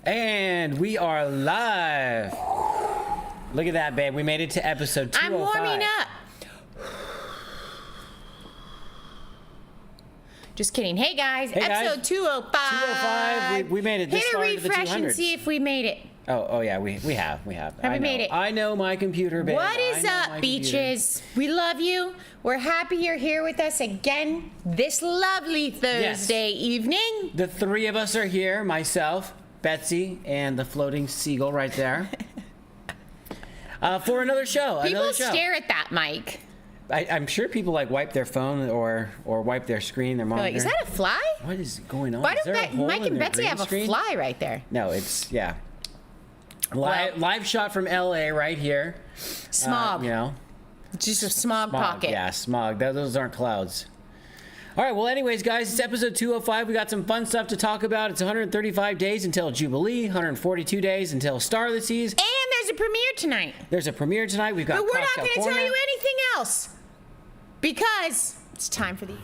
And we are live. Look at that, babe. We made it to episode 205. I'm warming up. Just kidding. Hey guys, episode 205. 205. We made it this far into the 200s. Hit a refresh and see if we made it. Oh yeah, we have. Have we made it? I know my computer, babe. What is up, beaches? We love you. We're happy you're here with us again this lovely Thursday evening. The three of us are here, myself, Betsy, and the floating seagull right there. For another show. People stare at that mic. I'm sure people like wipe their phone or wipe their screen, their monitor. Like, is that a fly? What is going on? Why don't Mike and Betsy have a fly right there? No, it's live shot from LA right here. Smog. Just a smog pocket. Yeah, smog. Those aren't clouds. All right, well, anyways, guys, it's episode 205. We got some fun stuff to talk about. It's 135 days until Jubilee, 142 days until Star of the Seas. And there's a premiere tonight. There's a premiere tonight. We've got But we're not going to tell you anything else because it's time for the...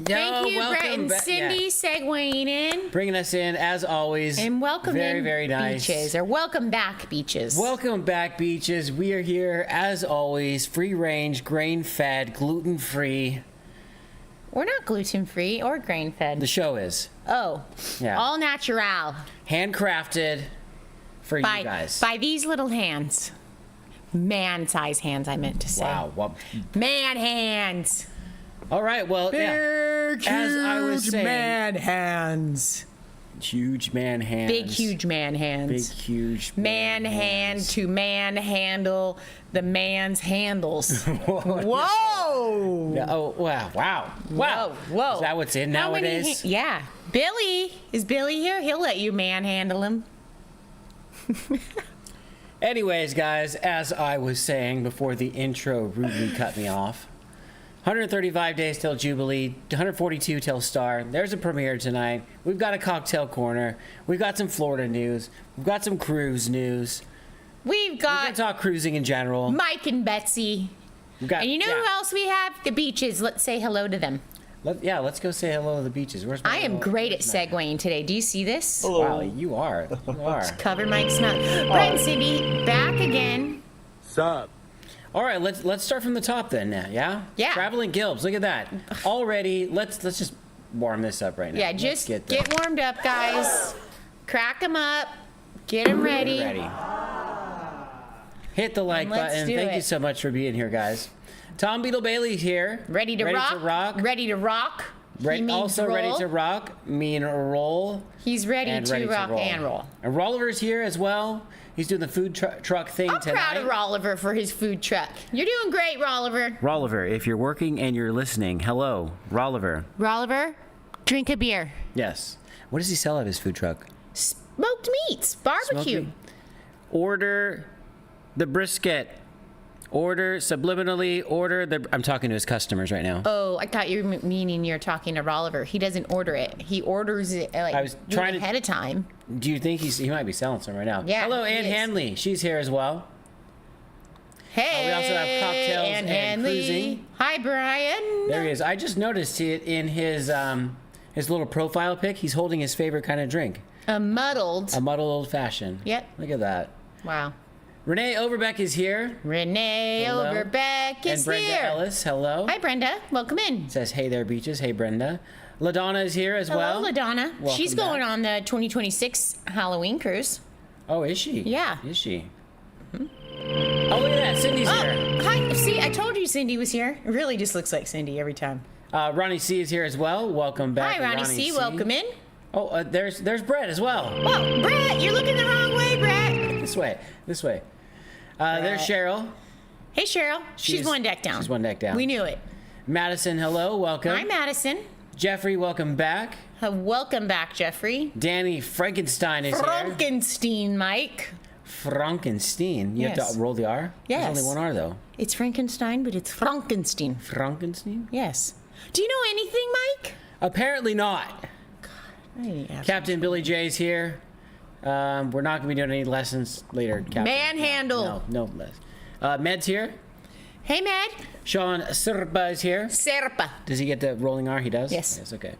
Thank you, Brett and Cindy, segueing in. Bringing us in, as always. And welcome in, very nice. Beaches, or welcome back, Beaches. Welcome back, Beaches. We are here, as always, free-range, grain-fed, gluten-free. We're not gluten-free or grain-fed. The show is. Oh. Yeah. All natural. Handcrafted for you guys. By these little hands. Man-size hands, I meant to say. Wow. Well, man hands. All right, well, Big, as I was saying, man hands. Huge man hands. Big, huge man hands. Big, huge man hand to man handle the man's handles. Whoa! Oh, wow. Wow. Whoa. Is that what's in How many nowadays? yeah. Billy. Is Billy here? He'll let you manhandle him. Anyways, guys, as I was saying before the intro rudely cut me off, 135 days till Jubilee, 142 till Star. There's a premiere tonight. We've got a cocktail corner. We've got some Florida news. We've got some cruise news. We've We're got going to talk cruising in general. Mike and Betsy. We've got, And you know who else we have? The beaches. Let's say hello to them. Let's go say hello to the beaches. Where's my I am little- great at where's my- segueing today. Do you see this? Wow, you are. You are. Cover Mike's mouth. Brent and Cindy, back again. Sup? All right, let's start from the top then. Yeah. Yeah. Traveling Gilbs. Look at that. Already. Let's just warm this up right now. Yeah, Let's just get get warmed up, guys. Crack them up. Get them ready. ready. Hit the like Let's button. do Thank you it. so much for being here, guys. Tom Beetle Bailey here. Ready to rock. Ready to rock. He means Also roll. ready to rock. Mean roll. He's ready And to ready rock to roll. and roll. And Rolliver's here as well. He's doing the food truck thing I'm tonight. proud of Rolliver for his food truck. You're doing great, Rolliver. Rolliver, if you're working and you're listening, hello, Rolliver. Rolliver, drink a beer. Yes. What does he sell at his food truck? Smoked meats, barbecue. Smoked meat. Order the brisket. Subliminally order the. I'm talking to his customers right now. Oh, I thought you were meaning you're talking to Rolliver. He doesn't order it. He orders it like I was trying to- ahead of time. Do you think he might be selling some right now? Yeah, Hello, he Ann is. Hanley. She's here as well. Hey, we also have cocktails and Hanley. cruising. Hi, Brian. There he is. I just noticed it in his little profile pic. He's holding his favorite kind of drink, A muddled. a muddled old fashioned. Yep. Look at that. Wow. Renee Overbeck is here. Renee Hello. Overbeck is And Brenda here. Ellis. Hello. Hi, Brenda. Welcome in. Says, hey there, beaches. Hey, Brenda. LaDonna is here as well. Hello, LaDonna. Welcome She's going back. on the 2026 Halloween cruise. Oh, is she? Yeah. Is she? Oh, look at that. Cindy's here. Oh, hi. See, I told you Cindy was here. It really just looks like Cindy every time. Ronnie C is here as well. Welcome back. Hi, Ronnie C. Welcome in. Oh, there's Brett as well. Whoa, Brett, you're looking the wrong way, Brett. This way. This way. There's Cheryl. Hey, Cheryl. She's She's- one deck down. she's one deck down. We knew it. Madison, hello. Welcome. Hi, Madison. Jeffrey, welcome back. Welcome back, Jeffrey. Danny Frankenstein is here. Frankenstein, Mike. Frankenstein. You have Yes. to roll the R? Yes. There's only one R, though. It's Frankenstein, but it's Frankenstein. Frankenstein? Yes. Do you know anything, Mike? Apparently not. Yeah. Captain Billy J's here. We're not going to be doing any lessons later, Captain. Manhandle. No less. Med's here. Hey, Med. Sean Serpa is here. Serpa. Does he get the rolling R? He does? Yes. Yes, okay.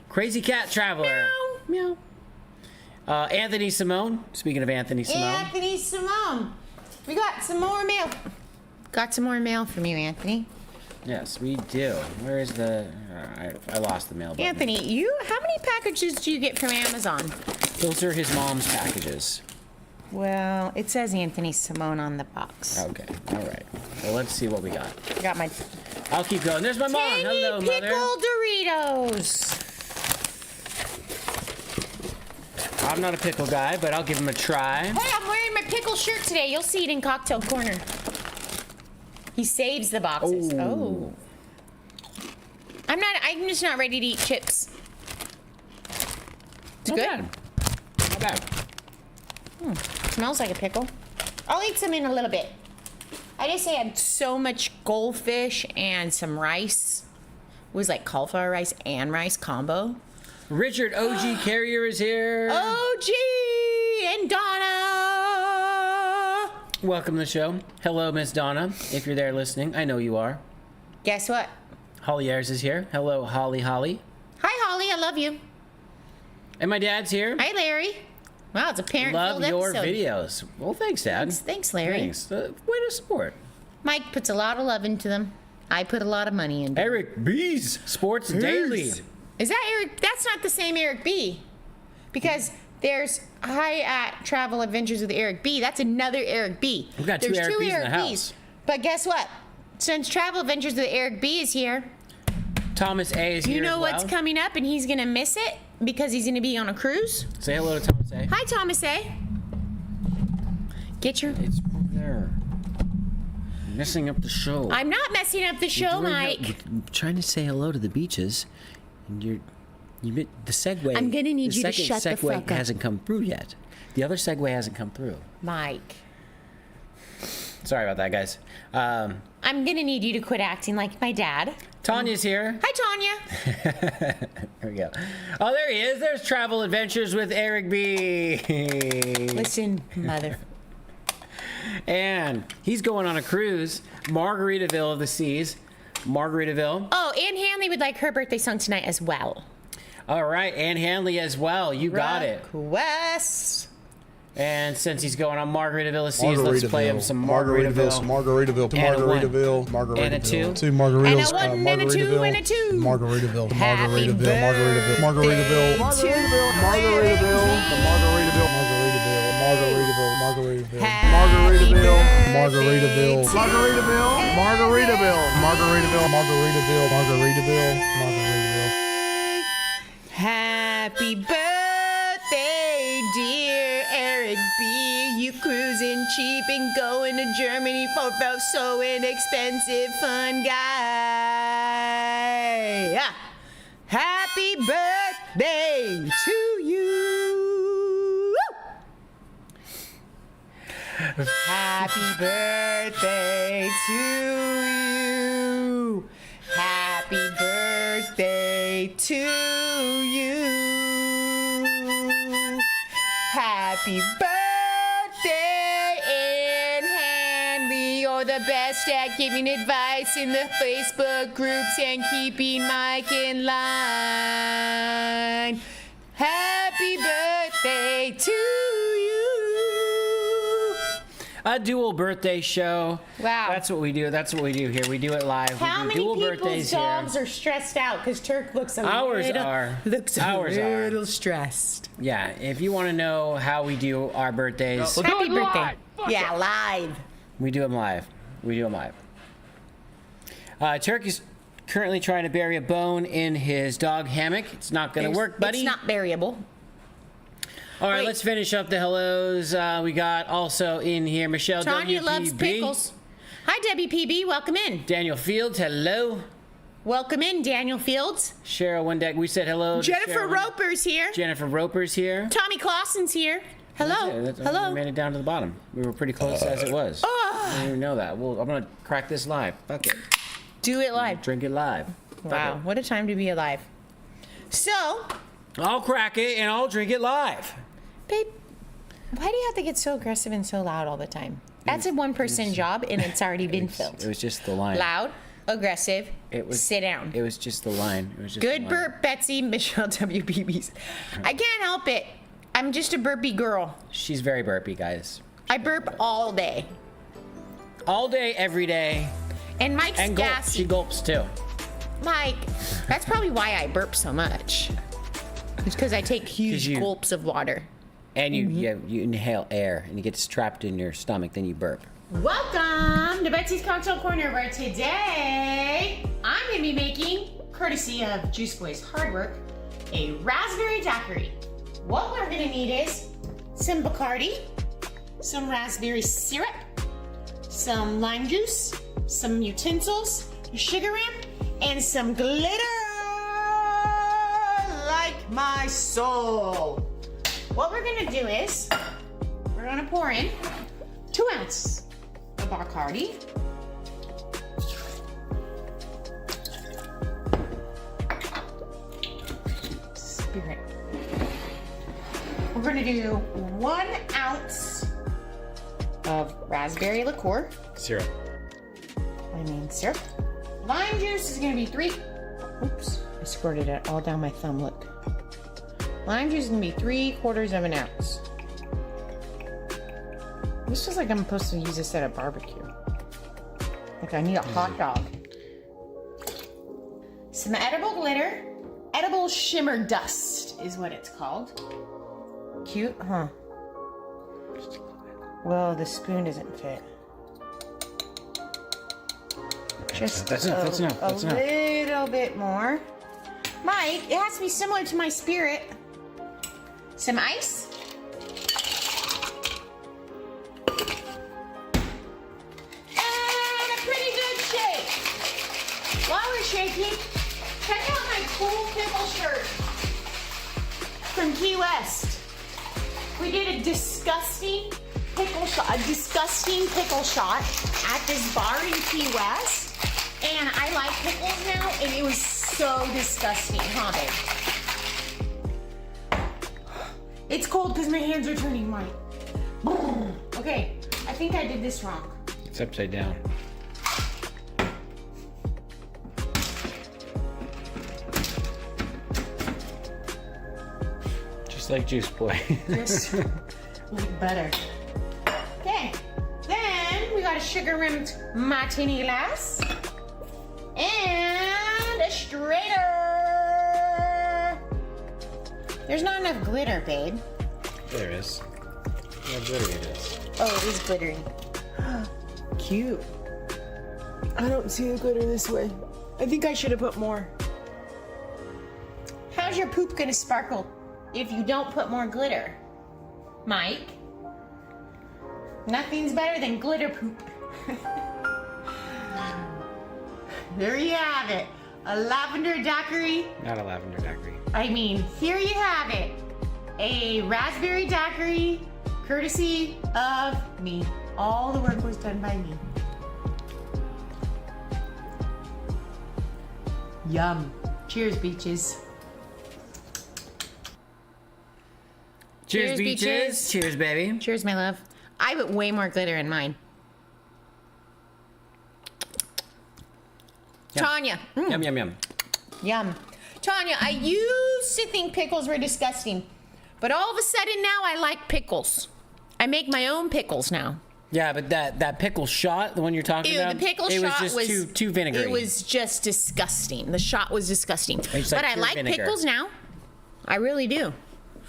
Crazy Cat Traveler. Meow. Anthony Simone. Speaking of Anthony Simone. Anthony Simone. We got some more mail. Got some more mail from you, Anthony. Yes, we do. Where is the... I lost the mail button. Anthony, how many packages do you get from Amazon? Those are his mom's packages. Well, it says Anthony Simone on the box. Okay, all right. Well, let's see what we got. Got my I'll keep going. There's my mom. tangy Hello, pickle mother. Doritos. I'm not a pickle guy, but I'll give him a try. Hey, I'm wearing my pickle shirt today. You'll see it in Cocktail Corner. He saves the boxes. Oh. I'm just not ready to eat chips. It's Not good. bad. Not bad. Smells like a pickle. I'll eat some in a little bit. I just had so much goldfish and some rice. It was like cauliflower rice and rice combo. Richard OG Carrier is here. OG and Donna. Welcome to the show. Hello, Miss Donna. If you're there listening, I know you are. Guess what? Holly Ayers is here. Hello, Holly. Hi, Holly. I love you. And my dad's here. Hi, Larry. Wow, it's a parent-filled Love your episode. videos. Well, thanks, Dad. Thanks, Larry. Thanks. Way to support. Mike puts a lot of love into them. I put a lot of money into them. Eric B's Sports Daily. Is that Eric? That's not the same Eric B. Because there's Travel Adventures with Eric B. That's another Eric B. We've got two There's Eric B's in the Eric house. But guess what? Since Travel Adventures with Eric B is here, Thomas A is here you know as well. what's coming up and he's going to miss it? because he's going to be on a cruise. Say hello to Thomas A. Hi, Thomas A. Get your... It's over there. You're messing up the show. I'm not messing up the show, Mike. You're trying to say hello to the beaches, and you the segue. I'm going to need you to shut the fuck up. Segue hasn't come through yet. The other segue hasn't come through. Mike. Sorry about that, guys. I'm going to need you to quit acting like my dad. Tanya's here. Hi, Tanya. There we go. Oh, there he is. There's Travel Adventures with Eric B. Listen, mother. And he's going on a cruise. Margaritaville of the Seas. Margaritaville. Oh, Ann Hanley would like her birthday song tonight as well. All right, Ann Hanley as well. You got it. Request. And since he's going on Margaritaville of the Seas, let's play him some Margaritaville. Margaritaville. Margaritaville. And a two. Two Margaritas. And a one and a two and a two. Margaritaville. Happy Margaritaville. Margaritaville. Margaritaville. Margaritaville. Margaritaville. Margaritaville. Margaritaville. Margaritaville. Margaritaville. Margaritaville. Margaritaville. Margaritaville. Margaritaville. Margaritaville. Margaritaville. Happy birthday, dear Eric B. You cruising cheap and going to Germany for a so inexpensive fun guy. Happy birthday to you. Happy birthday to you. Happy birthday to you. Happy birthday, Ann Hanley. You're the best at giving advice in the Facebook groups and keeping Mike in line. Happy birthday to you. A dual birthday show. Wow. That's what we do. That's what we do here. We do it live. How we do many dual people's birthdays dogs here. are stressed out? Because Turk looks a Ours little, are. looks Ours a are. little stressed. Yeah, if you want to know how we do our birthdays, Happy birthday. Yeah, live. we do them live. We do them live. Turk is currently trying to bury a bone in his dog hammock. It's not going to work, buddy. It's not variable. All right, Wait. let's finish up the hellos. We got also in here Michelle Tanya WPB. loves pickles. Hi, WPB. Welcome in. Daniel Fields, hello. Welcome in, Daniel Fields. Cheryl Wendeck, we said hello. to Jennifer Cheryl. Roper's here. Jennifer Roper's here. Tommy Clausen's here. Hello. Yeah, We Hello. made it down to the bottom. We were pretty close as it was. I didn't even know that. Well, I'm going to crack this live. Fuck it. Do it live. Drink it live. Fuck Wow, it. what a time to be alive. So, I'll crack it and I'll drink it live. babe, why do you have to get so aggressive and so loud all the time? That's a one-person job, and it's already been filled. It was just the line. Loud, aggressive, It was, sit down. It was just the line. It was just Good the line. burp, Betsy, Michelle WBB's. I can't help it. I'm just a burpy girl. She's very burpy, guys. I burp all day. All day, every day. And Mike's And gulps. gassy. She gulps too. Mike, that's probably why I burp so much. It's because I take huge you- gulps of water. And you, Mm-hmm. you inhale air and it gets trapped in your stomach, then you burp. Welcome to Betsy's Cocktail Corner, where today I'm going to be making, courtesy of Juice Boy's hard work, a raspberry daiquiri. What we're going to need is some Bacardi, some raspberry syrup, some lime juice, some utensils, sugar rim, and some glitter like my soul. What we're going to do is we're going to pour in 2 ounces of Bacardi. Spirit. We're going to do 1 ounce of raspberry liqueur. Syrup. What do you mean, syrup? Lime juice is going to be 3. Oops, I squirted it all down my thumb. Look. Lime juice is going to be 3/4 of an ounce. This feels like I'm supposed to use this at a barbecue. Like I need a hot dog. Some edible glitter. Edible shimmer dust is what it's called. Cute, huh? Well, the spoon doesn't fit. Just That's enough, that's enough, that's a enough. little bit more. Mike, it has to be similar to my spirit. Some ice. And a pretty good shake. While we're shaking, check out my cool pickle shirt from Key West. We did a disgusting pickle shot at this bar in Key West. And I like pickles now, and it was so disgusting, huh, babe? It's cold because my hands are turning white. Okay, I think I did this wrong. It's upside down. Just like Juice Boy. Just like butter. Okay, then we got a sugar-rimmed martini glass. And a strainer. There's not enough glitter, babe. There is. How glittery it is. Oh, it is glittery. Cute. I don't see the glitter this way. I think I should have put more. How's your poop gonna sparkle if you don't put more glitter? Mike? Nothing's better than glitter poop. There you have it. A lavender daiquiri. Not a lavender daiquiri. I mean, here you have it. A raspberry daiquiri, courtesy of me. All the work was done by me. Yum. Cheers, beaches. Cheers, Cheers, beaches. beaches. Cheers, baby. Cheers, my love. I put way more glitter in mine. Yum. Tanya. Yum, yum, yum. Yum. Tanya, I used to think pickles were disgusting, but all of a sudden now I like pickles. I make my own pickles now. Yeah, but that pickle shot, the one you're talking Ew, about, the pickle it shot was just too vinegary. It was just disgusting. The shot was disgusting. It's But like I pure like vinegar. pickles now. I really do.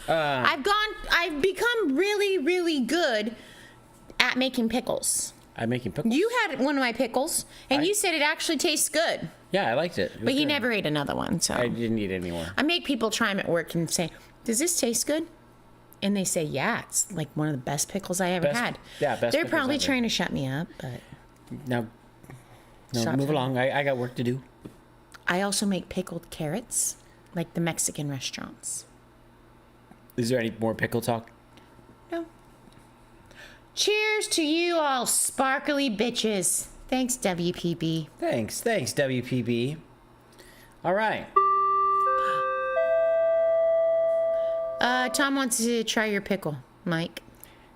I've become really, really good at making pickles. I'm making pickles. You had one of my pickles, and you said it actually tastes good. Yeah, I liked it. It was But you good. never ate another one, so. I didn't eat it anymore. I make people try them at work and say, "Does this taste good?" And they say, "Yeah, it's like one of the best pickles I ever Best- had." yeah, best They're pickles probably ever. trying to shut me up, but No, Stop move it. along. I got work to do. I also make pickled carrots, like the Mexican restaurants. Is there any more pickle talk? No. Cheers to you all sparkly bitches. Thanks, WPB. Thanks, WPB. All right. Tom wants to try your pickle, Mike.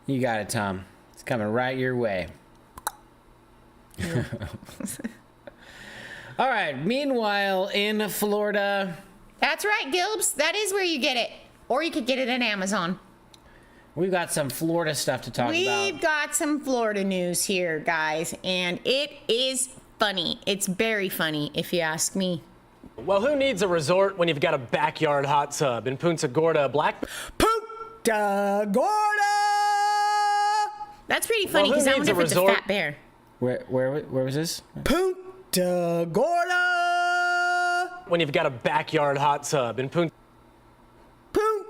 You got it, Tom. It's coming right your way. All right. Meanwhile, in Florida, That's right, Gilbs. That is where you get it. Or you could get it at Amazon. we've got some Florida stuff to talk We've about. got some Florida news here, guys, and it is funny. It's very funny, if you ask me. Well, who needs a resort when you've got a backyard hot tub in Punta Gorda, Punta Gorda! That's pretty funny who because I needs wonder a if it's a resort? fat bear. Where was this? Punta Gorda! when you've got a backyard hot tub in Punta Gorda!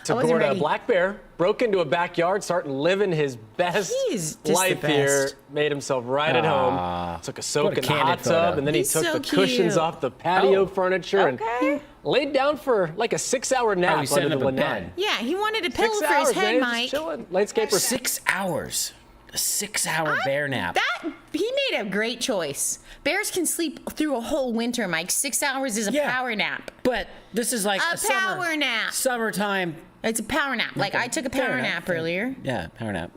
I wasn't Gorda? A ready. black bear broke into a backyard, starting living his best He's just life the here. best. Made himself right at Aw, home. Took a what soak a in the candid hot photo. tub, and then He's he took so the cushions cute. off the patio Oh, furniture okay. and laid down for like a 6-hour nap he set under up the a lanai. bed. Yeah, he wanted a pillow 6 for his hours, head, man, Mike. just chilling. Landscaper 6 hours. A 6-hour bear nap. He made a great choice. Bears can sleep through a whole winter, Mike. 6 hours is a Yeah. power nap. But this is like A power nap. Summertime. It's a power nap. Like I took a Fair power enough. nap earlier. Yeah, power nap.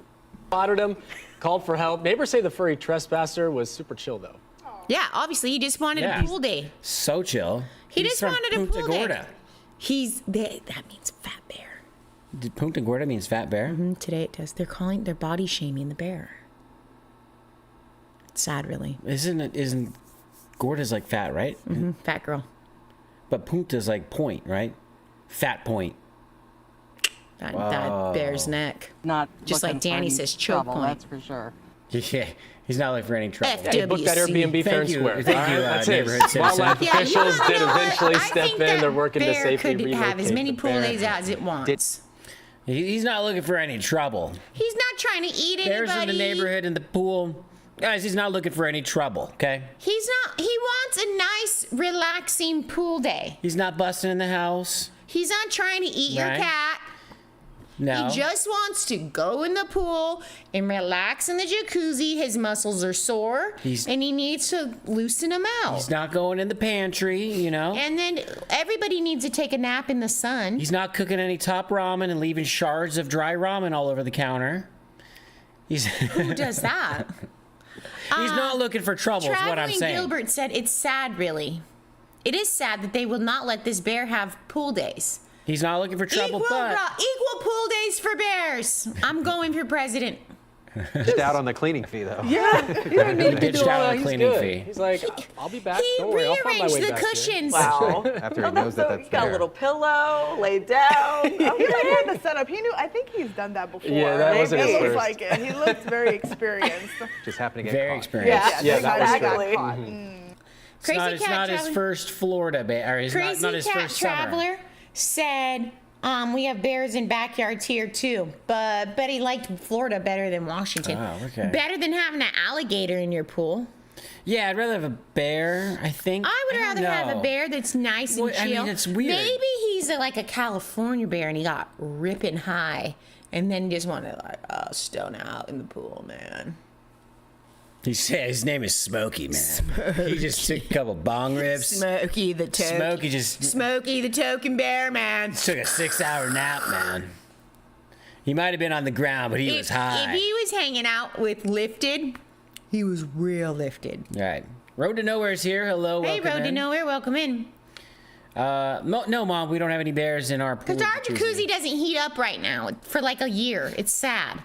Spotted him, called for help. Neighbors say the furry trespasser was super chill though. Yeah, obviously he just wanted Yeah. a pool day. So chill. He He's just from wanted a Punta pool day. Gorda. That means fat bear. Did Punta Gorda means fat bear? Today it does. They're body shaming the bear. It's sad, really. Isn't Gorda's like fat, right? Fat girl. But Punta's like point, right? Fat point. That bear's neck. Not Just like looking for Danny any says, choke trouble, point. that's for sure. Yeah, he's not looking for any trouble. F- Yeah, you booked that Airbnb fair and you. square. Thank All you, right, that's it. neighborhood citizen. Wildlife Yeah, officials you did know what? eventually I step think in. They're that working to bear safely could have as relocate many the pool bear. days as it wants. He's not looking for any trouble. He's not trying to eat Bears anybody. in the neighborhood in the pool. Guys, he's not looking for any trouble, okay? He's not. He wants a nice, relaxing pool day. He's not busting in the house. He's not trying to eat your Right. cat. No. He just wants to go in the pool and relax in the jacuzzi. His muscles are sore, and he needs to loosen them out. He's not going in the pantry, you know? And then everybody needs to take a nap in the sun. He's not cooking any top ramen and leaving shards of dry ramen all over the counter. He's Who does that? he's not looking for trouble, is what I'm Traveling saying. Gilbert said it's sad, really. It is sad that they will not let this bear have pool days. He's not looking for trouble, but Equal pool days for bears. I'm going for president. Just out on the cleaning fee, though. Yeah, he didn't need to Ditched do all out that. on a He's cleaning good. fee. He's like, I'll be back. He Don't worry, I'll find my rearranged way the back here. cushions. Wow. After he knows that that's He's got a there. little pillow laid down. He had the setup. He knew. I think he's done that before. Yeah, that wasn't it his looks first. like it. He looks very experienced. Just happened to get very caught. experienced. Yeah, that was exactly. good. Caught. It's not his first Florida bear. Or he's Crazy not his Cat first summer. Traveler said, we have bears in backyards here too, but he liked Florida better than Washington. Oh, okay. Better than having an alligator in your pool. Yeah, I'd rather have a bear, I think. I would don't rather have a know. bear that's nice and Well, I chill. mean, it's weird. Maybe he's like a California bear and he got ripping high and then just wanted to stone out in the pool, man. He said his name is Smokey, man. He just took a couple bong rips. Smokey the Smokey just Smokey the token bear, man. took a 6-hour nap, man. He might have been on the ground, but he was high. If he was hanging out with Lifted, he was real lifted. All right. Road to Nowhere's here. Hello, Hey, welcome Road to in. Nowhere, welcome in. No, Mom, we don't have any bears in our pool. Because our jacuzzi doesn't heat up right now for like a year. It's sad.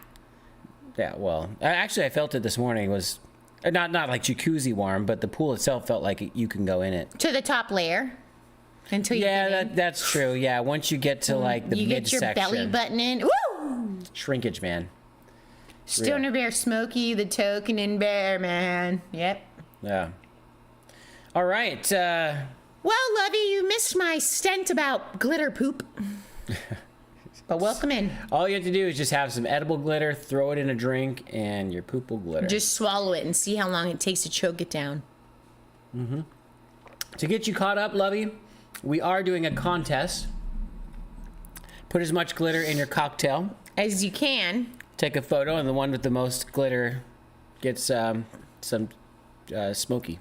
Yeah, well, actually, I felt it this morning. It was not like jacuzzi warm, but the pool itself felt like you can go in it. To the top layer. Until you get in. That's true. Yeah, once you get to like the You get your midsection, belly button in. Woo! shrinkage, man. Stoner Bear, Smokey the token and bear, man. Yep. Yeah. All right. Well, Lovey, you missed my stent about glitter poop. But welcome in. All you have to do is just have some edible glitter, throw it in a drink, and your poop will glitter. Just swallow it and see how long it takes to choke it down. To get you caught up, Lovey, we are doing a contest. Put as much glitter in your cocktail. As you can. Take a photo, and the one with the most glitter gets some smoky.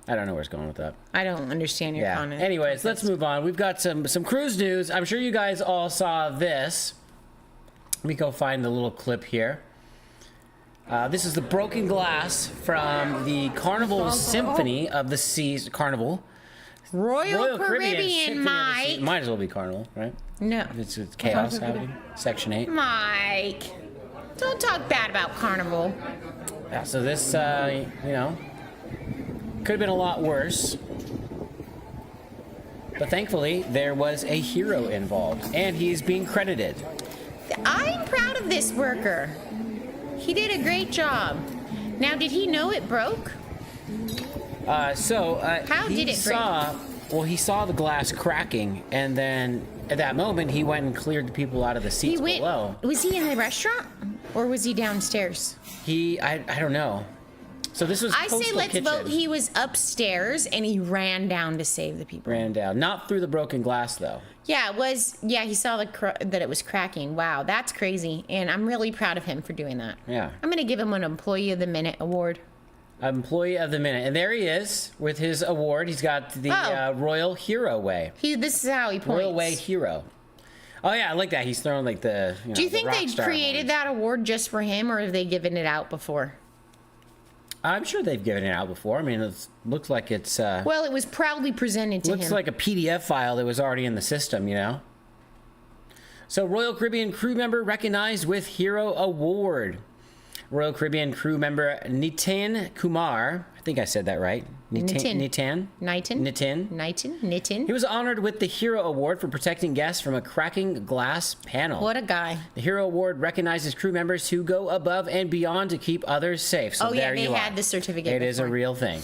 I don't know where it's going with that. I don't understand your comment. Anyways, let's move on. We've got some cruise news. I'm sure you guys all saw this. Let me go find the little clip here. This is the broken glass from the Carnival Symphony of the Seas. Carnival. Royal Caribbean, Symphony of the Mike. Seas. Might as well be Carnival, right? No. It's chaos happening. Section 8. Mike. Don't talk bad about Carnival. Yeah, so this, you know, could have been a lot worse. But thankfully, there was a hero involved, and he's being credited. I'm proud of this worker. He did a great job. Now, did he know it broke? How did it break? Well, he saw the glass cracking, and then at that moment, he went and cleared the people out of the seats below. Was he in the restaurant or was he downstairs? I don't know. So this was I say Coastal let's Kitchen. vote he was upstairs and he ran down to save the people. Ran down, not through the broken glass though. Yeah, it was. Yeah, he saw that it was cracking. Wow, that's crazy, and I'm really proud of him for doing that. Yeah. I'm gonna give him an Employee of the Minute award. Employee of the Minute, and there he is with his award. He's got the Royal Hero Way. This is how he points. Royal Way Hero. Oh yeah, I like that. He's throwing like the. You know, Do you the think rock they star created ones. that award just for him, or have they given it out before? I'm sure they've given it out before. I mean, it looks like it's. Well, it was proudly presented to him. Looks like a PDF file that was already in the system, you know? So, Royal Caribbean crew member recognized with Hero Award. Royal Caribbean crew member Nitin Kumar. I think I said that right. Nitin. He was honored with the Hero Award for protecting guests from a cracking glass panel. What a guy. The Hero Award recognizes crew members who go above and beyond to keep others safe. So there they you had are. the certificate It is a before. real thing.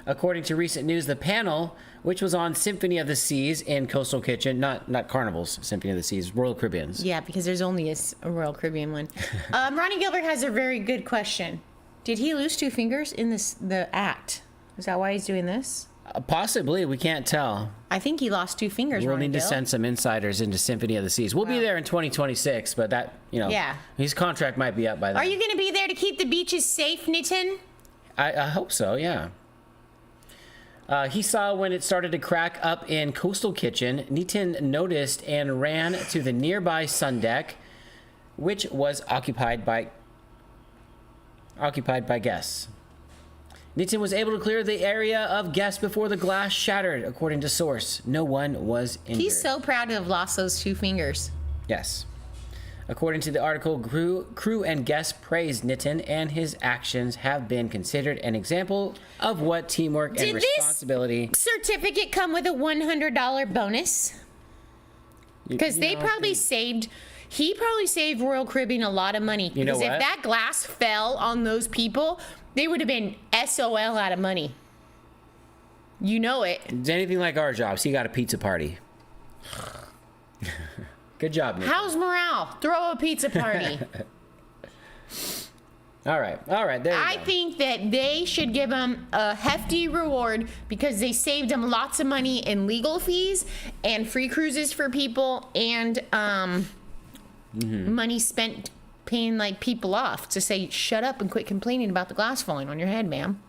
According to recent news, the panel, which was on Symphony of the Seas in Coastal Kitchen, not Carnival's Symphony of the Seas, Royal Caribbean's. Yeah, because there's only a Royal Caribbean one. Ronnie Gilbert has a very good question. Did he lose 2 fingers in the act? Is that why he's doing this? Possibly. We can't tell. I think he lost 2 fingers. We'll Ronnie need to Gil. send some insiders into Symphony of the Seas. We'll be there in 2026, but that, Yeah. his contract might be up by then. Are you going to be there to keep the beaches safe, Nitin? I hope so, yeah. He saw when it started to crack up in Coastal Kitchen. Nitin noticed and ran to the nearby sun deck, which was occupied by guests. Nitin was able to clear the area of guests before the glass shattered, according to source. No one was injured. He's so proud to have lost those 2 fingers. Yes. According to the article, crew and guests praised Nitin, and his actions have been considered an example of what teamwork and Did responsibility. this certificate come with a $100 bonus? Because they probably saved. He probably saved Royal Caribbean a lot of money. You know because what? if that glass fell on those people, they would have been SOL out of money. You know it. It's anything like our jobs. He got a pizza party. Good job, Nitin. How's morale? Throw a pizza party. All right. There you I go. think that they should give him a hefty reward because they saved him lots of money in legal fees and free cruises for people and money spent paying like people off to say shut up and quit complaining about the glass falling on your head, ma'am.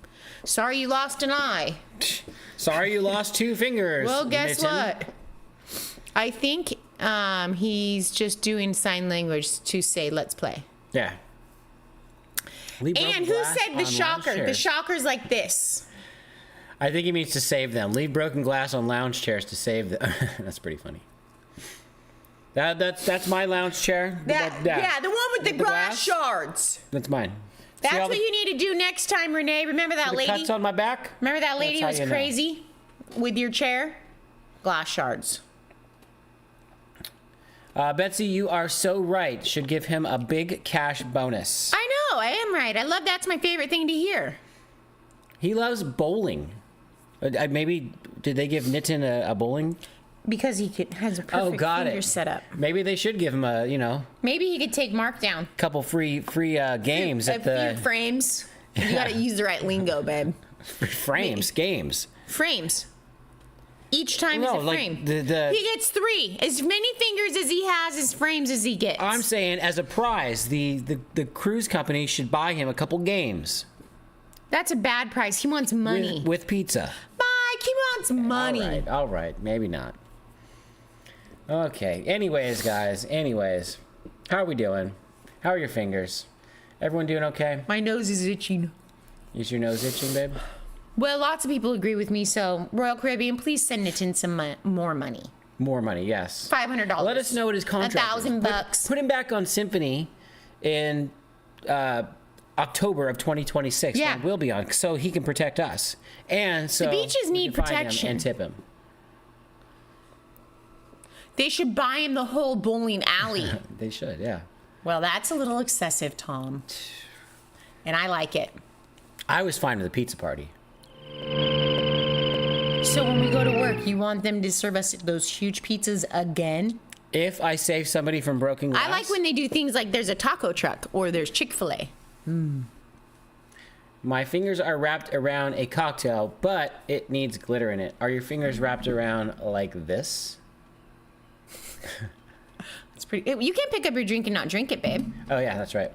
Sorry you lost an eye. Sorry you lost 2 fingers. Well, guess Nitin. what? I think he's just doing sign language to say let's play. Yeah. Leave broken And who glass said on the lounge shocker? The chairs. shocker's like this. I think he means to save them. Leave broken glass on lounge chairs to save them. That's pretty funny. That's my lounge chair. Yeah, the one with the glass shards. That's mine. That's See all what you need to do next time, Renee. Remember that the lady? cuts on my back? Remember that lady That's was how you know. crazy with your chair? Glass shards. Betsy, you are so right. Should give him a big cash bonus. I know, I am right. I love that's my favorite thing to hear. He loves bowling. Maybe did they give Nitin a bowling? Because he has a perfect got finger it. setup. Maybe they should give him a Maybe he could take Mark down. couple free games at A few the frames. You gotta use the right lingo, babe. games. Frames. Each time No, is a like frame. the- He gets 3. As many fingers as he has, as frames as he gets. I'm saying as a prize, the cruise company should buy him a couple games That's a bad price. He wants money. with pizza. Mike, he wants money. All right, maybe not. Okay. Anyways, guys. How are we doing? How are your fingers? Everyone doing okay? My nose is itching. Is your nose itching, babe? Well, lots of people agree with me, so Royal Caribbean, please send it in some more money. More money, yes. $500. Let us know what his contract is. $1,000. Put him back on Symphony in October of 2026. Yeah. When we'll be on, so he can protect us. And so The beaches we need can find him protection. and tip him. They should buy him the whole bowling alley. They should, yeah. Well, that's a little excessive, Tom. And I like it. I was fine with the pizza party. So when we go to work, you want them to serve us those huge pizzas again? If I save somebody from broken glass. I like when they do things like there's a taco truck or there's Chick-fil-A. My fingers are wrapped around a cocktail, but it needs glitter in it. Are your fingers wrapped around like this? It's pretty. You can't pick up your drink and not drink it, babe. Oh, yeah, that's right.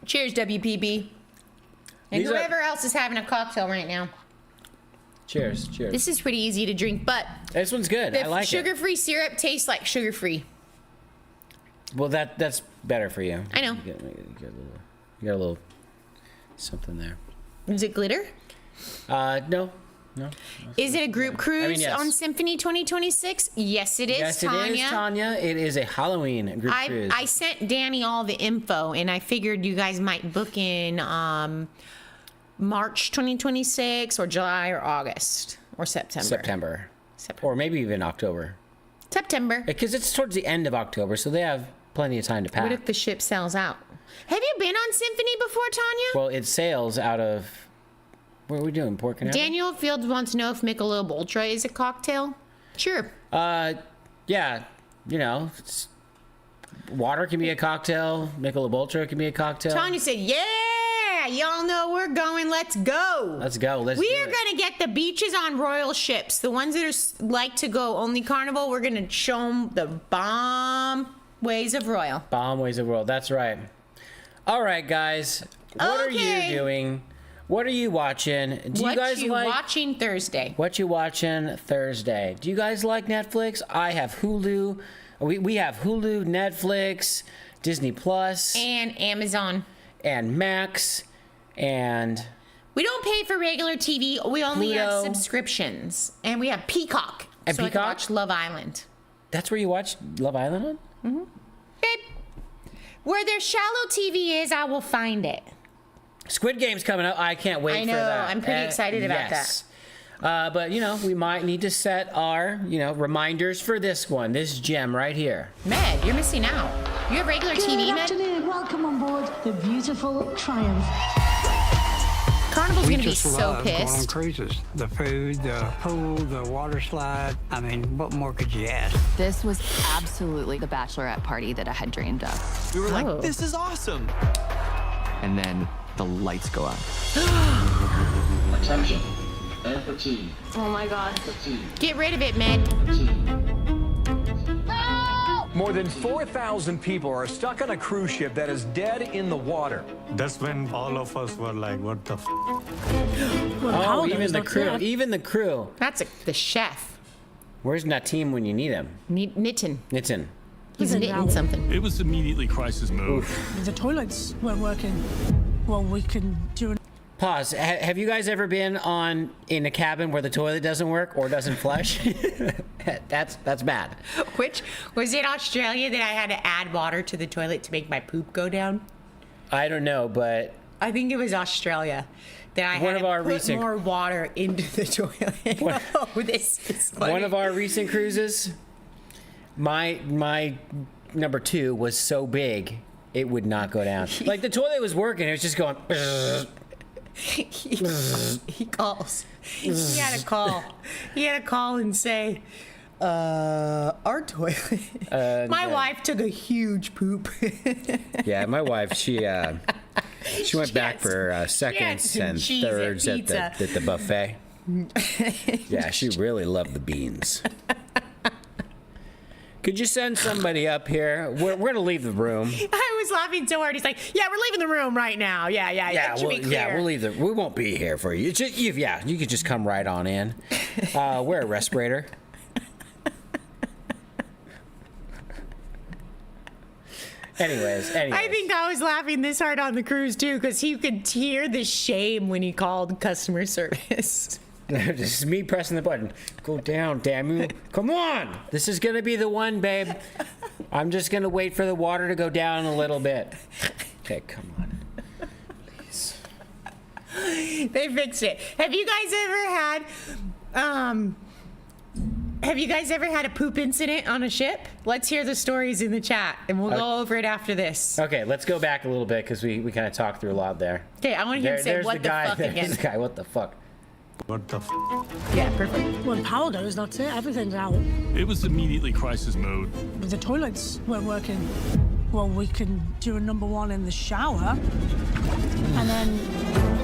Cheers, WPB. And These are- whoever else is having a cocktail right now. Cheers, cheers. This is pretty easy to drink, but This one's good. I the like it. sugar-free syrup tastes like sugar-free. Well, that's better for you. I know. You got a little something there. Is it glitter? No, No. Is it a group cruise yes. on Symphony 2026? Yes, it is, Yes, Tanya. it is, Tanya. It is a Halloween group cruise. I sent Danny all the info, and I figured you guys might book in March 2026 or July or August or September. Or maybe even October. September. Because it's towards the end of October, so they have plenty of time to pack. What if the ship sails out? Have you been on Symphony before, Tanya? Well, it sails out of... What are we doing? Port Canaveral? Daniel Fields wants to know if Michelob Ultra is a cocktail. Sure. Yeah. You know, water can be a cocktail. Michelob Ultra can be a cocktail. Tanya said, yeah, y'all know we're going. Let's go. Let's go. We are going to get the beaches on royal ships. The ones that are like to go only Carnival, we're going to show them the bomb ways of royal. Bomb ways of world. That's right. All right, guys. What are you doing? What are you watching? What you watching Thursday? What you watching Thursday? Do you guys like Netflix? I have Hulu. We have Hulu, Netflix, Disney Plus, and Amazon, and Max, and we don't pay for regular TV. We only Pluto. have subscriptions, and we have Peacock. And so Peacock? I can watch Love Island. That's where you watch Love Island on? Mm-hmm. Babe, where their shallow TV is, I will find it. Squid Game's coming up. I can't wait for that. I'm pretty excited about that. But, you know, we might need to set our, reminders for this one, this gem right here. Med, you're missing out. You have regular TV, Good Med? afternoon. Welcome on board the beautiful Triumph. Carnival's We going to be just so love going on pissed. cruises. The food, the pool, the water slide. I mean, what more could you ask? This was absolutely the bachelorette party that I had dreamed of. We were Oh. like, this is awesome. And then the lights go out. Attention. Air fatigue. Oh my God. Fatigue. Get rid of it, Med. More than 4,000 people are stuck on a cruise ship that is dead in the water. That's when all of us were like, what the f? Oh, even the crew. Even the crew. That's the chef. Where's Natim when you need him? Knitting. Nitin. He's knitting something. It was immediately crisis mode. The toilets weren't working. Well, we can do an Pause. Have you guys ever been in a cabin where the toilet doesn't work or doesn't flush? That's bad. Which was it Australia that I had to add water to the toilet to make my poop go down? I don't know, but I think it was Australia that I had to put more water into the toilet. This is funny. One of our recent cruises, my number 2 was so big it would not go down. Like the toilet was working, it was just going. He calls. He had to call. He had to call and say, our toilet. My wife took a huge poop. Yeah, my wife, she went back for seconds and thirds at the buffet. Yeah, she really loved the beans. Could you send somebody up here? We're gonna leave the room. I was laughing so hard. He's like, "Yeah, we're leaving the room right now. Yeah. It should be clear. We'll leave we won't be here for you. You could just come right on in. Wear a respirator. Anyways. I think I was laughing this hard on the cruise too, because he could hear the shame when he called customer service. This is me pressing the button. Go down, damn you. Come on. This is going to be the one, babe. I'm just going to wait for the water to go down a little bit. Okay, come on. Please. They fixed it. Have you guys ever had a poop incident on a ship? Let's hear the stories in the chat, and we'll go over it after this. Okay, let's go back a little bit because we kind of talked through a lot there. Okay, I want to hear him say, what the fuck again. There's the guy, what the fuck. What the f? Yeah, perfect. when power goes, that's it. Everything's out. It was immediately crisis mode. The toilets weren't working. Well, we can do a number 1 in the shower. And then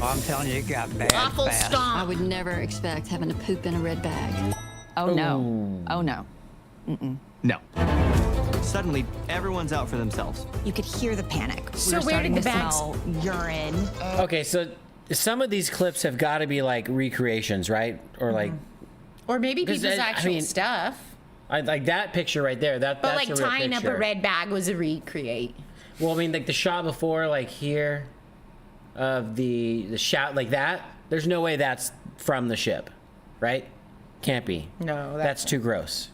I'm telling you, it got bad Awful fast. stomp. I would never expect having to poop in a red bag. Oh no. Oh no. Mm-mm. No. Suddenly, everyone's out for themselves. You could hear the panic. So where did the bags? Urine. Okay, so some of these clips have got to be like recreations, right? Or like, or maybe people's I actual mean, stuff. Like that picture right there. But that's like a real tying up picture. a red bag was a recreate. Well, I mean, like the shot before, like here, of the shot like that. There's no way that's from the ship. right? Can't be. No, that's too gross.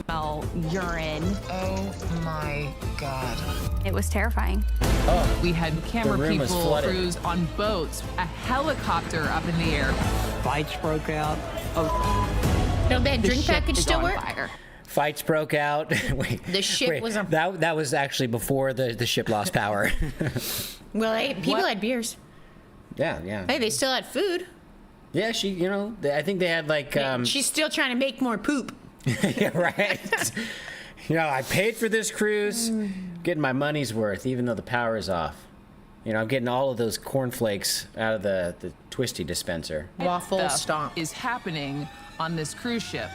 Smell urine. Oh my God. It was terrifying. Oh, we had camera room was people flooded. cruise on boats, a helicopter up in the air. Fights broke out. Don't that The drink ship package is still on work? fire. Fights broke out. Wait, The ship was on. that was actually before the ship lost power. Well, hey, people had beers. Yeah. Hey, they still had food. Yeah, I think they had like. She's still trying to make more poop. Yeah, right. I paid for this cruise, getting my money's worth, even though the power is off. I'm getting all of those cornflakes out of the Twisty dispenser. Waffle Stuff stomp is happening on this cruise ship.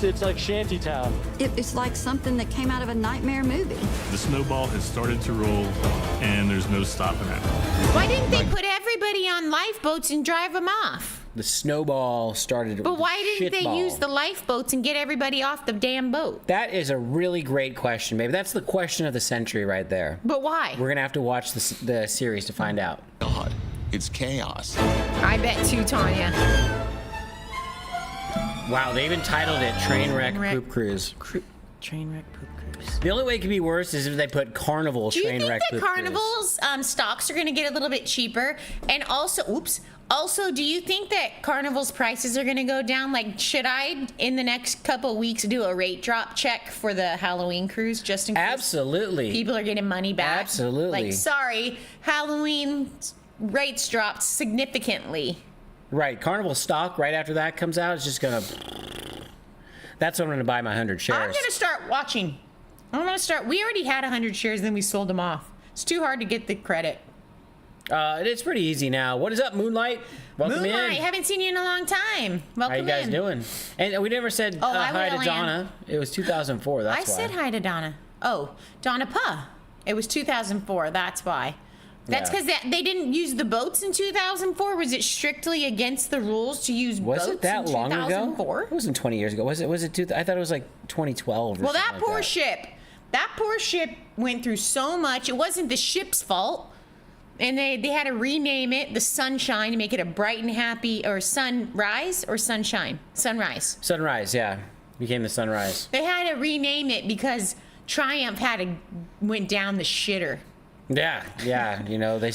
It's like shantytown. It's like something that came out of a nightmare movie. The snowball has started to roll, and there's no stopping it. Why didn't they put everybody on lifeboats and drive them off? The snowball started. But why didn't they shitball. use the lifeboats and get everybody off the damn boat? That is a really great question, baby. That's the question of the century right there. But why? We're gonna have to watch the series to find out. God, it's chaos. I bet too, Tanya. Wow, they even titled it Trainwreck Poop Cruise. Trainwreck Poop Cruise. The only way it could be worse is if they put Carnival Do you think Trainwreck that Poop Carnival's stocks are going to get a little bit cheaper? And also, do you think that Carnival's prices are going to go down? Like, should I, in the next couple weeks, do a rate drop check for the Halloween cruise just in case? Absolutely. People are getting money back. Absolutely. Like, sorry, Halloween rates dropped significantly. Right, Carnival stock right after that comes out is just gonna. That's what I'm gonna buy my 100 shares. I'm going to start watching. We already had 100 shares, then we sold them off. It's too hard to get the credit. It's pretty easy now. What is up, Moonlight? Welcome Moonlight, in. haven't seen you in a long time. Welcome How you guys in. doing? And we never said I hi to will, Donna. It was 2004. That's I why. said hi to Donna. Oh, Donna Pa. It was 2004. That's why. That's because they didn't use the boats in 2004. Was it strictly against the rules to use boats Was it that in long 2004? ago? It wasn't 20 years ago. Was it? I thought it was like 2012. Or Well, something that like poor that. ship. That poor ship went through so much. It wasn't the ship's fault. And they had to rename it the Sunshine to make it a bright and happy, or Sunrise or Sunshine? Sunrise. Sunrise, yeah. Became the Sunrise. They had to rename it because Triumph went down the shitter. Yeah. They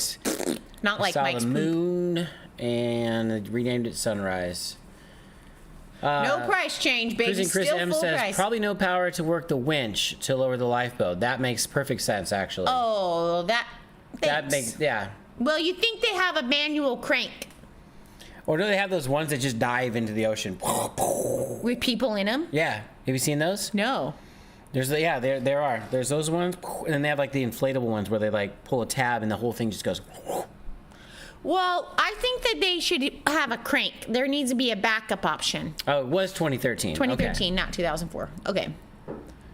Not like saw Mike's the poop. moon and they renamed it Sunrise. No price change, baby. Cruising Chris Still M full says price. probably no power to work the winch to lower the lifeboat. That makes perfect sense, actually. Oh, that makes Well, you think they have a manual crank Or do they have those ones that just dive into the ocean? with people in them? Yeah. Have you seen those? No. There are. There's those ones, and then they have like the inflatable ones where they like pull a tab and the whole thing just goes. Well, I think that they should have a crank. There needs to be a backup option. Oh, it was 2013. 2013, not 2004. Okay.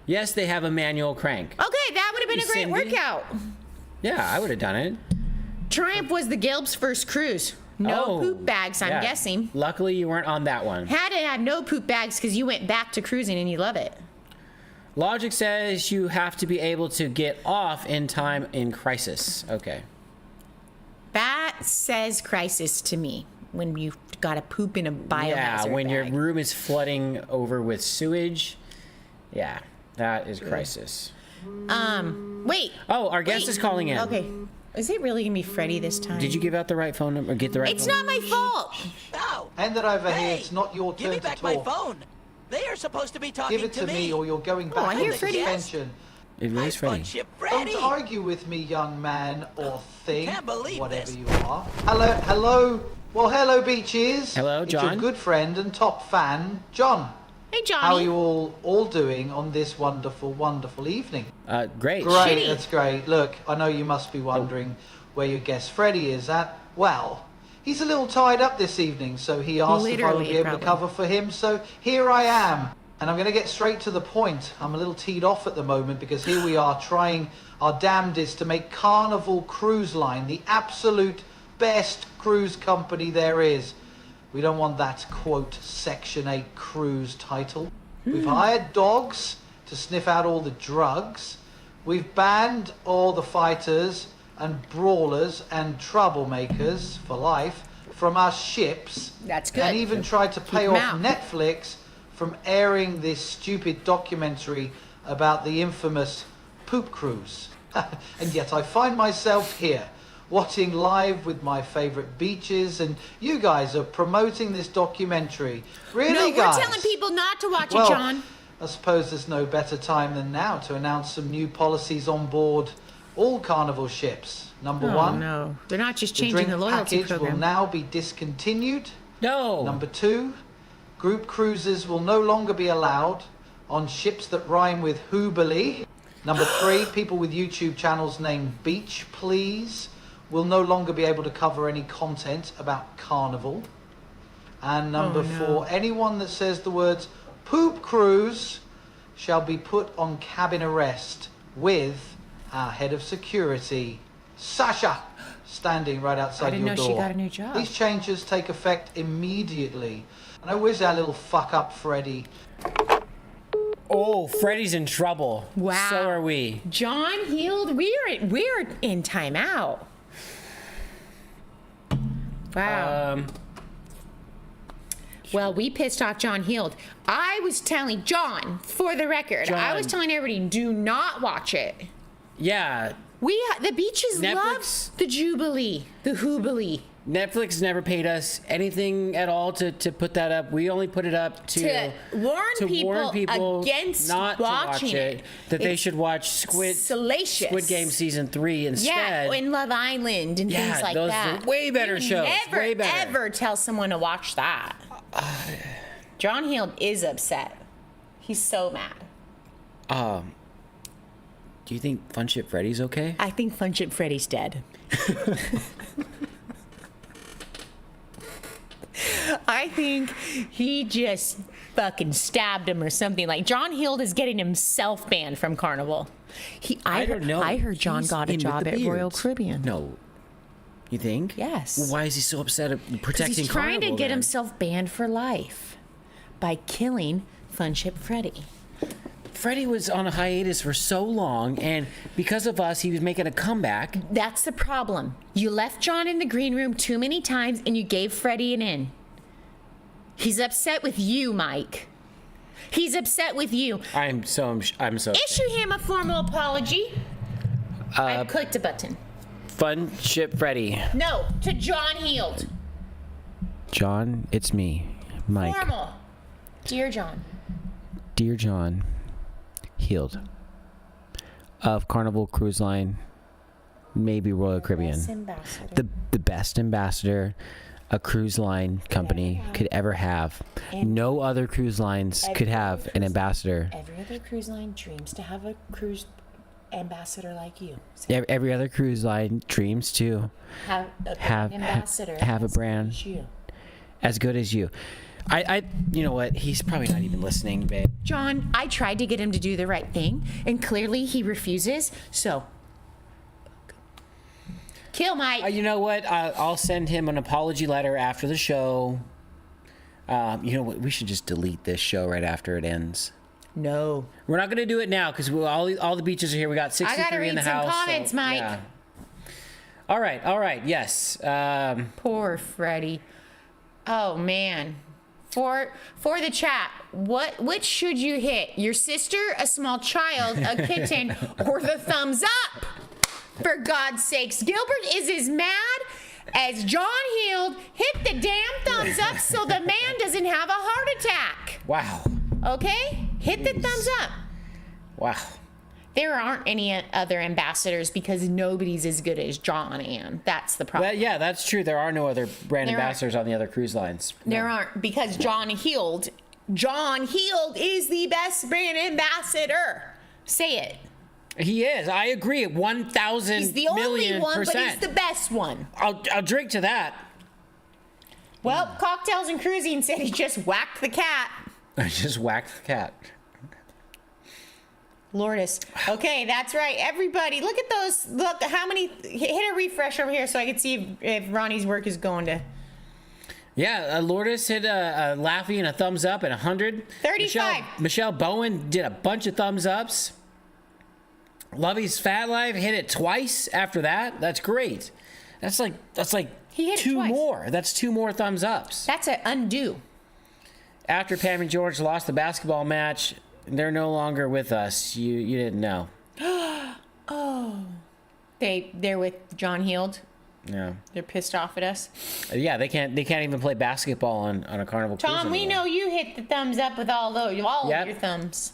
Yes, they have a manual crank. Okay, that would have been a great Cindy? workout. Yeah, I would have done it. Triumph was the Gilb's first cruise. No poop bags, I'm guessing. Luckily, you weren't on that one. Had to have no poop bags because you went back to cruising and you love it. Logic says you have to be able to get off in time in crisis. Okay. That says crisis to me when you've got to poop in a biohazard Yeah, when bag. your room is flooding over with sewage. Yeah, that is crisis. Wait. Oh, our guest is calling in. Okay. Is it really going to be Freddie this time? Did you give out the right phone number? Or get the right It's phone not my fault. No. Hand it over here. It's not your turn Give me back to my talk. phone. They are supposed to be talking Give it to me, or you're going Oh, I back hear on Freddie. suspension. It is Freddie. Don't argue with me, young man or thing, Can't believe whatever this. you are. Hello. Well, hello, Beaches. Hello, It's John. your good friend and top fan, John. Hey, Johnny. How are you all doing on this wonderful, wonderful evening? Great. Great, Shitty. that's great. Look, I know you must be wondering where your guest Freddie is at. Well, he's a little tied up this evening, so he asked if I would be Literally, able to cover for him. So here I am. And I'm going to get straight to the point. I'm a little teed off at the moment because here we are trying our damnedest to make Carnival Cruise Line the absolute best cruise company there is. We don't want that, quote, Section 8 cruise title. We've hired dogs to sniff out all the drugs. We've banned all the fighters and brawlers and troublemakers for life. from us ships. That's good. And even tried to pay Keep 'em off out. Netflix from airing this stupid documentary about the infamous poop cruise. And yet I find myself here, watching live with my favorite beaches, and you guys are promoting this documentary. Really, No, guys? we're telling people not to watch Well, it, John. I suppose there's no better time than now to announce some new policies on board all Carnival ships. Number one, no. They're not just the changing drink the loyalty package will program. now be discontinued. No. Number two, group cruises will no longer be allowed on ships that rhyme with Hoobly. Number three, people with YouTube channels named Beach Please will no longer be able to cover any content about Carnival. And number four, anyone that says the words poop cruise shall be put on cabin arrest with our head of security, Sasha, standing right outside your door. I didn't know she got a new job. These changes take effect immediately. And I wish our little fuck up Freddy. Oh, Freddy's in trouble. Wow. So are we. John Heald, we're in timeout. Wow. Well, we pissed off John Heald. I was telling John, for the record, I was telling everybody, do not watch it. Yeah. The beaches love the Jubilee, the Hoobilee. Netflix never paid us anything at all to put that up. We only put it up to warn people against not watching to watch it. That they should watch Squid Game season 3 instead. Yeah, and Love Island and things like those that. are way better shows. Never, way better. ever tell someone to watch that. John Heald is upset. He's so mad. Do you think Funship Freddy's okay? I think Funship Freddy's dead. I think he just fucking stabbed him or something. Like John Heald is getting himself banned from Carnival. I don't know. I heard John got a job at Royal Caribbean. No. You think? Yes. Well, why is he so upset at protecting He's trying Carnival, to get then? himself banned for life by killing Funship Freddy. Freddy was on a hiatus for so long, and because of us, he was making a comeback. That's the problem. You left John in the green room too many times, and you gave Freddy an in. He's upset with you, Mike. He's upset with you. I'm so. Issue him a formal apology. I clicked a button. Funship Freddy. No, to John Heald. John, it's me, Mike. Formal. Dear John. Dear John Heald of Carnival Cruise Line, maybe Royal Caribbean. The best ambassador a cruise line company could ever have. No other cruise lines could have an ambassador. Every other cruise line dreams to have a cruise ambassador like you. Every other cruise line dreams to Have a brand ambassador. have a brand as good as you. I you know what? He's probably not even listening, babe. John, I tried to get him to do the right thing, and clearly he refuses. So, kill Mike. You know what? I'll send him an apology letter after the show. You know what? We should just delete this show right after it ends. No. We're not going to do it now because all the beaches are here. We got 63 in the house. I gotta read some comments, Mike. Yeah. All right. Yes. Poor Freddy. Oh man. For the chat, which should you hit? Your sister, a small child, a kitten, or the thumbs up? For God's sakes, Gilbert is as mad as John Heald. Hit the damn thumbs up so the man doesn't have a heart attack. Wow. Okay? Hit the thumbs up. Wow. There aren't any other ambassadors because nobody's as good as John and that's the problem. Yeah, that's true. There are no other brand ambassadors on the other cruise lines. There aren't because John Heald is the best brand ambassador. Say it. He is. I agree. 1,000 He's the only one, %. but he's the best one. I'll drink to that. Well, Cocktails and Cruising said he just whacked the cat. I just whacked the cat. Lourdes. Okay, that's right. Everybody, look at those. Look, how many? Hit a refresh over here so I can see if Ronnie's work is going to. Yeah, Lourdes hit a laughy and a thumbs up at 100. 35. Michelle Bowen did a bunch of thumbs ups. Lovey's Fat Life hit it twice after that. That's great. That's like He hit it two twice. more. That's 2 more thumbs ups. That's an undo. After Pam and George lost the basketball match, they're no longer with us. You didn't know. Oh. They're with John Heald. Yeah. They're pissed off at us. Yeah, they can't even play basketball on a Carnival cruise Tom, we anymore. know you hit the thumbs up with all of your thumbs.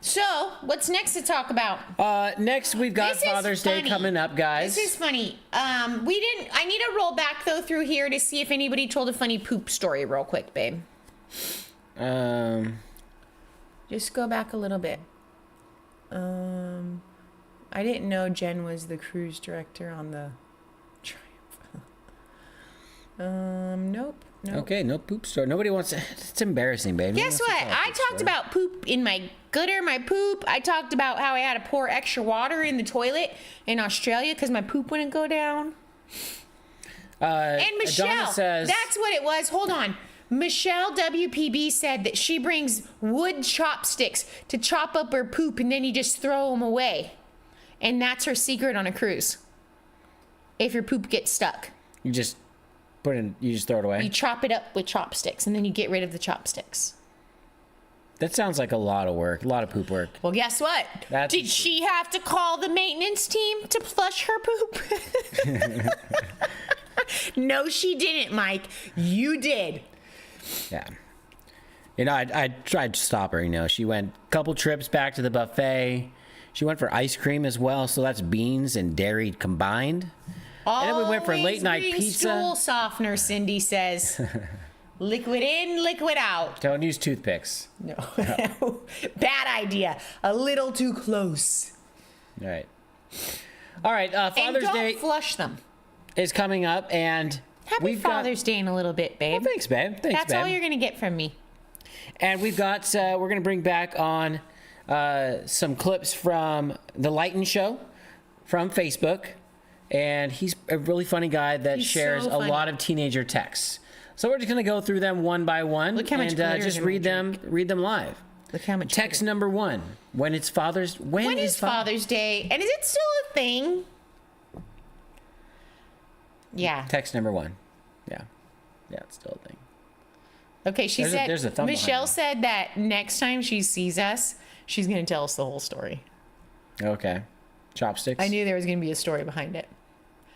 So what's next to talk about? Next we've got Father's Day coming up, guys. This is funny. I need to roll back though through here to see if anybody told a funny poop story real quick, babe. Just go back a little bit. I didn't know Jen was the cruise director on the Triumph. Nope. Okay, no poop story. Nobody wants to. It's embarrassing, baby. Guess what? I talked about poop in my gutter, my poop. I talked about how I had to pour extra water in the toilet in Australia because my poop wouldn't go down. And Michelle, that's what it was. Hold on. Michelle WPB said that she brings wood chopsticks to chop up her poop and then you just throw them away. And that's her secret on a cruise. If your poop gets stuck. You just throw it away? You chop it up with chopsticks and then you get rid of the chopsticks. That sounds like a lot of work, a lot of poop work. Well, guess what? Did she have to call the maintenance team to flush her poop? No, she didn't, Mike. You did. Yeah. I tried to stop her, She went a couple trips back to the buffet. She went for ice cream as well, so that's beans and dairy combined. And then we went for late night pizza. Stool softener, Cindy says. Liquid in, liquid out. Don't use toothpicks. No. Bad idea. A little too close. All right. Father's Day. Don't flush them. Is coming up, and Happy Father's Day in a little bit, babe. Well, thanks, babe. That's all you're gonna get from me. And we've got we're gonna bring back on some clips from the Lighten Show from Facebook, and he's a really funny guy that shares a lot of teenager texts. So we're just gonna go through them one by one and just read them live. Look how much text number 1. When is Father's Day? And is it still a thing? Yeah. Text number 1. Yeah, it's still a thing. Okay, there's a thumb Michelle said that next time she sees us, she's gonna tell us the whole story. Okay. Chopsticks? I knew there was gonna be a story behind it.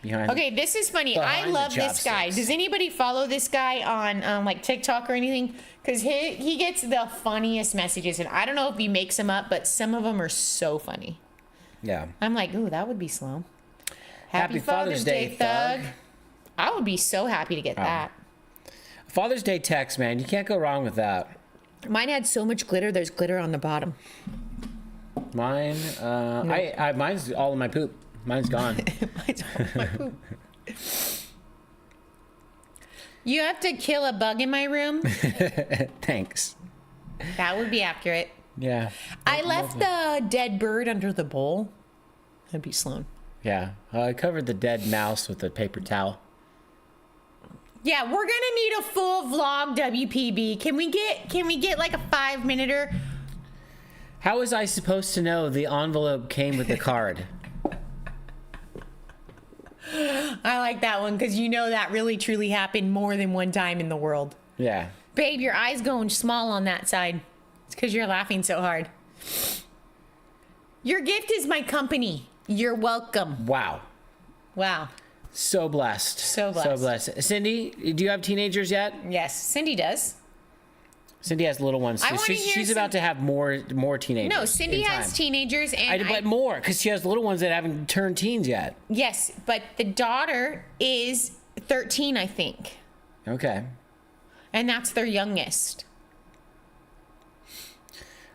Okay, this is funny. I love this guy. Does anybody follow this guy on like TikTok or anything? Because he gets the funniest messages, and I don't know if he makes them up, but some of them are so funny. Yeah. I'm like, ooh, that would be slow. Happy Father's Day, thug. I would be so happy to get that. Father's Day text, man. You can't go wrong with that. Mine had so much glitter. There's glitter on the bottom. Mine, mine's all in my poop. Mine's gone. Mine's all in my poop. You have to kill a bug in my room? Thanks. That would be accurate. Yeah. I left the dead bird under the bowl. That'd be Sloan. Yeah. I covered the dead mouse with a paper towel. Yeah, we're gonna need a full vlog, WPB. Can we get like a 5-minute? How was I supposed to know the envelope came with the card? I like that one because that really truly happened more than one time in the world. Yeah. Babe, your eye's going small on that side. It's because you're laughing so hard. Your gift is my company. You're welcome. Wow. So blessed. So blessed. Cindy, do you have teenagers yet? Yes, Cindy does. Cindy has little ones. She's about to have more teenagers. No, Cindy has teenagers, but more because she has little ones that haven't turned teens yet. Yes, but the daughter is 13, I think. Okay. And that's their youngest.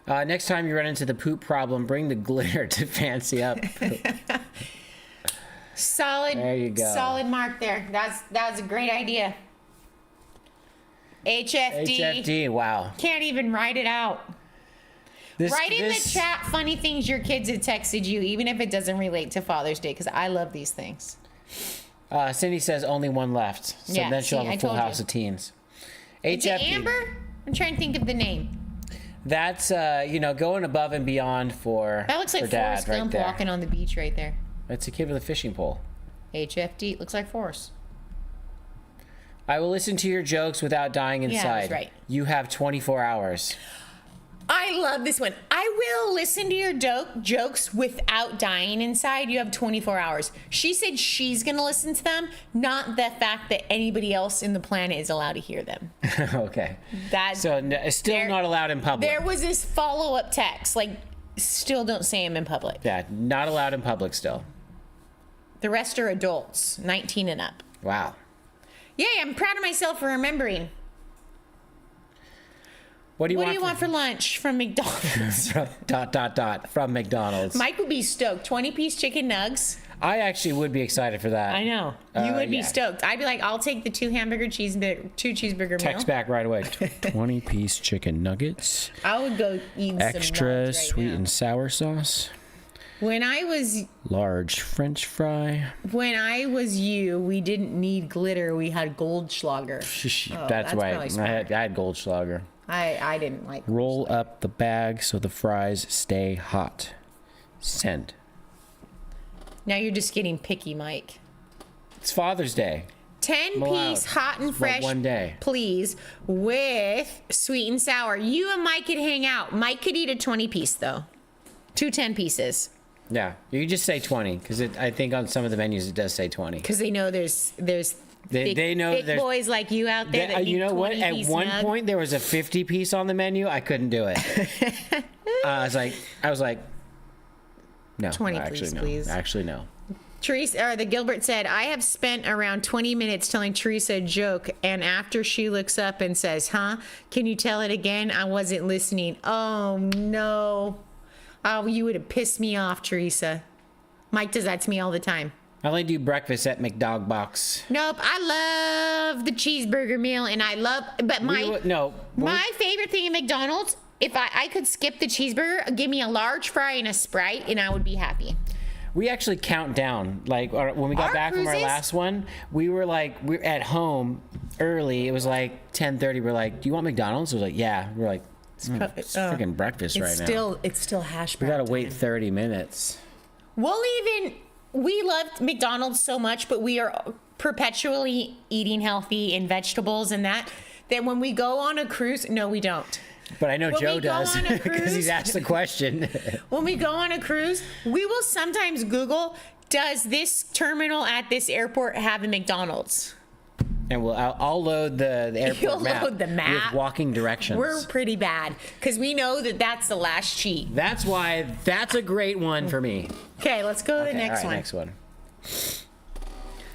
Next time you run into the poop problem, bring the glitter to fancy up. Solid. There you go. Solid mark there. That's a great idea. HFD. Wow. Can't even write it out. Write in the chat funny things your kids have texted you, even if it doesn't relate to Father's Day, because I love these things. Cindy says only one left. So then she'll have a full house of teens. Is it Amber? I'm trying to think of the name. That's, going above and beyond for That looks like Dad Forrest Gump walking on the beach right there. It's a kid with a fishing pole. HFD. Looks like force. I will listen to your jokes without dying inside. Yeah, that's right. You have 24 hours. I love this one. I will listen to your jokes without dying inside. You have 24 hours. She said she's going to listen to them, not the fact that anybody else in the planet is allowed to hear them. Okay. So still not allowed in public. There was this follow-up text, like, still don't say them in public. Yeah, not allowed in public still. The rest are adults, 19 and up. Wow. Yay, I'm proud of myself for remembering. What do you want for lunch from McDonald's? From McDonald's. Mike would be stoked. 20-piece chicken nugs. I actually would be excited for that. I know. You would be stoked. I'd be like, I'll take the 2 cheeseburger meal. Text back right away. 20-piece chicken nuggets. I would go eat some extra nugs sweet and sour sauce. When I was large French fry. When I was you, we didn't need glitter. We had Goldschlager. That's right. I had Goldschlager. I didn't like Roll up the bag so the fries stay hot. Send. Now you're just getting picky, Mike. It's Father's Day. 10-piece hot and fresh, one day, please, with sweet and sour. You and Mike could hang out. Mike could eat a 20-piece, though. 2 10-pieces. Yeah, you can just say 20, because I think on some of the menus it does say 20. Because they know there's they know thick boys like you out there that you know what? At one nug. point there was a 50-piece on the menu. I couldn't do it. I was like, no. 20, please. Actually, no. Teresa, the Gilbert said, I have spent around 20 minutes telling Teresa a joke, and after she looks up and says, huh? Can you tell it again? I wasn't listening. Oh, no. Oh, you would have pissed me off, Teresa. Mike does that to me all the time. I only do breakfast at McDog Box. Nope, I love the cheeseburger meal, and my favorite thing at McDonald's, if I could skip the cheeseburger, give me a large fry and a Sprite, and I would be happy. We actually count down. Like when we got back from our last one, we're at home early. It was like 10:30. We're like, "Do you want McDonald's?" I was like, "Yeah." We're like, "It's freaking breakfast right now." It's still hash brown. We gotta wait 30 minutes. We loved McDonald's so much, but we are perpetually eating healthy and vegetables and that when we go on a cruise, no, we don't. But I know Joe does because he's asked the question. When we go on a cruise, we will sometimes Google, does this terminal at this airport have a McDonald's? And I'll load the airport map. You'll load the map. With walking directions. We're pretty bad because we know that's the last cheat. That's why that's a great one for me. Okay, let's go to the next one. Next one.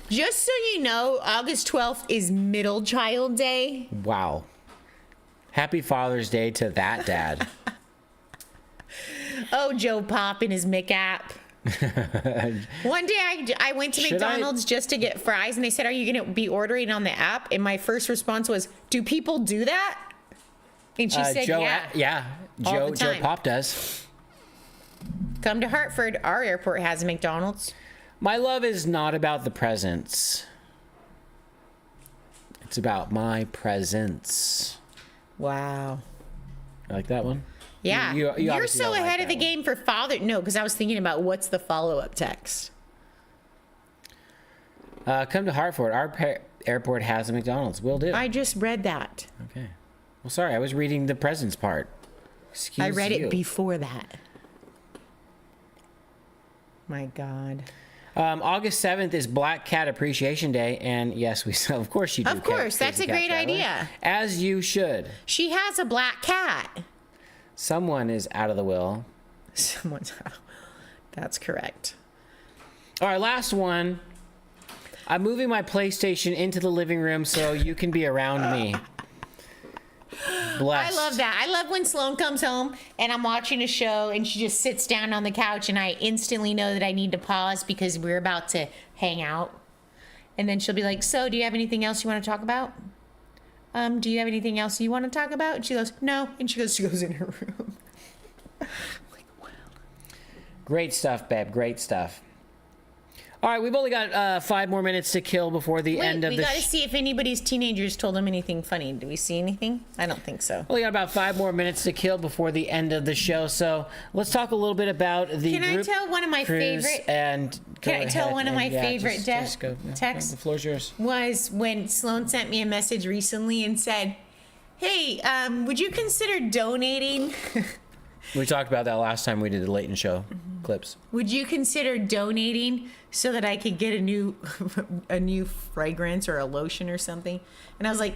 Just so you know, August 12th is Middle Child Day. Wow. Happy Father's Day to that dad. Oh, Joe Pop and his McApp. One day I went to McDonald's just to get fries, and they said, are you going to be ordering on the app? And my first response was, do people do that? And she said, yeah. Joe Pop does. Come to Hartford. Our airport has a McDonald's. My love is not about the presents. It's about my presence. Wow. You like that one? Yeah. You're so ahead of the game for father. No, because I was thinking about what's the follow-up text. Come to Hartford. Our airport has a McDonald's. Will do. I just read that. Okay. Well, sorry. I was reading the presents part. I read it before that. My God. August 7th is Black Cat Appreciation Day, and yes, of course you do. Of course, that's a great idea. As you should. She has a black cat. Someone is out of the will. Someone's out. That's correct. All right, last one. I'm moving my PlayStation into the living room so you can be around me. Blessed. I love that. I love when Sloan comes home and I'm watching a show and she just sits down on the couch and I instantly know that I need to pause because we're about to hang out. And then she'll be like, so do you have anything else you want to talk about? Do you have anything else you want to talk about? And she goes, no. And she goes in her room. Great stuff, babe. Great stuff. All right, we've only got 5 more minutes to kill before the end of the we got to see if anybody's teenagers told them anything funny. Do we see anything? I don't think so. We got about 5 more minutes to kill before the end of the show. So let's talk a little bit about the Can I tell one of my favorite? Can I tell one of my favorite texts? The floor's yours. Was when Sloan sent me a message recently and said, "Hey, would you consider donating?" We talked about that last time we did the Leighton Show clips. Would you consider donating so that I could get a new fragrance or a lotion or something? And I was like,